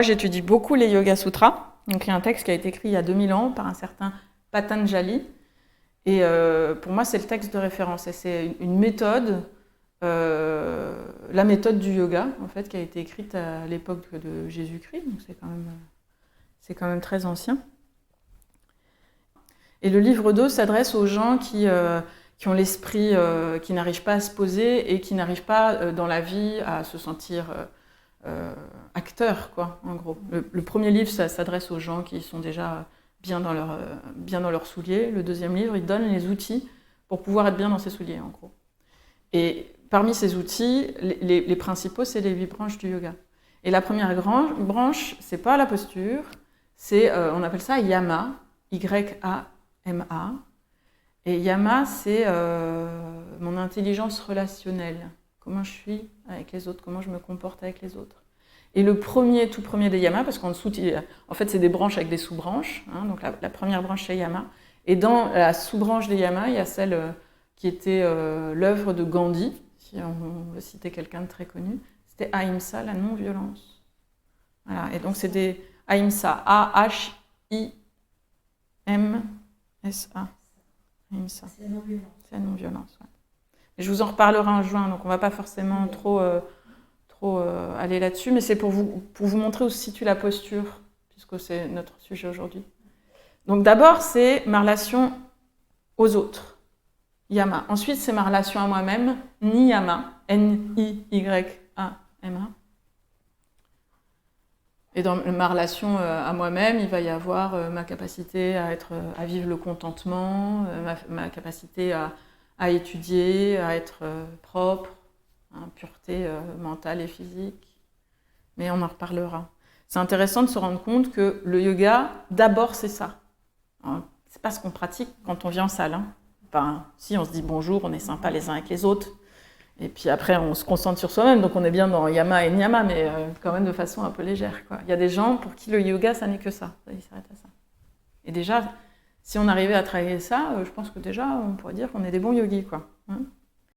J'étudie beaucoup les Yoga Sutras. Donc, il y a un texte qui a été écrit il y a 2000 ans par un certain Patanjali. Et pour moi, c'est le texte de référence. Et c'est une méthode, la méthode du yoga, en fait, qui a été écrite à l'époque de Jésus-Christ. Donc, c'est quand même très ancien. Et le livre 2 s'adresse aux gens qui ont l'esprit, qui n'arrivent pas à se poser et qui n'arrivent pas dans la vie à se sentir acteurs, quoi, en gros. Le premier livre, ça s'adresse aux gens qui sont déjà bien dans leurs souliers. Le deuxième livre, il donne les outils pour pouvoir être bien dans ses souliers, en gros. Et parmi ces outils, les principaux, c'est les 8 branches du yoga. Et la première branche, c'est pas la posture, on appelle ça Yama, Y-A-M-A. Et Yama, c'est mon intelligence relationnelle. Comment je suis avec les autres, comment je me comporte avec les autres. Et le tout premier des yamas, parce qu'en dessous, en fait, c'est des branches avec des sous-branches. Hein, donc la première branche, c'est yama. Et dans la sous-branche des yamas, il y a celle qui était l'œuvre de Gandhi, si on veut citer quelqu'un de très connu. C'était Ahimsa, la non-violence. Voilà. Et donc, c'est des Ahimsa, A-H-I-M-S-A. Ahimsa. C'est la non-violence. C'est la non-violence, ouais. Et je vous en reparlerai en juin, donc on ne va pas forcément trop aller là-dessus, mais c'est pour vous montrer où se situe la posture, puisque c'est notre sujet aujourd'hui. Donc d'abord, c'est ma relation aux autres, Yama. Ensuite, c'est ma relation à moi-même, Niyama, N-I-Y-A-M-A. Et dans ma relation à moi-même, il va y avoir ma capacité à vivre le contentement, ma capacité à étudier, à être propre, hein, pureté mentale et physique. Mais on en reparlera. C'est intéressant de se rendre compte que le yoga, d'abord, c'est ça. C'est pas ce qu'on pratique quand on vient en salle. Hein. Enfin, si, on se dit bonjour, on est sympa les uns avec les autres. Et puis après, on se concentre sur soi-même. Donc on est bien dans Yama et Niyama, mais quand même de façon un peu légère, quoi. Il y a des gens pour qui le yoga, ça n'est que ça. Il s'arrête à ça. Et déjà, si on arrivait à travailler ça, je pense que déjà, on pourrait dire qu'on est des bons yogis, quoi. Hein.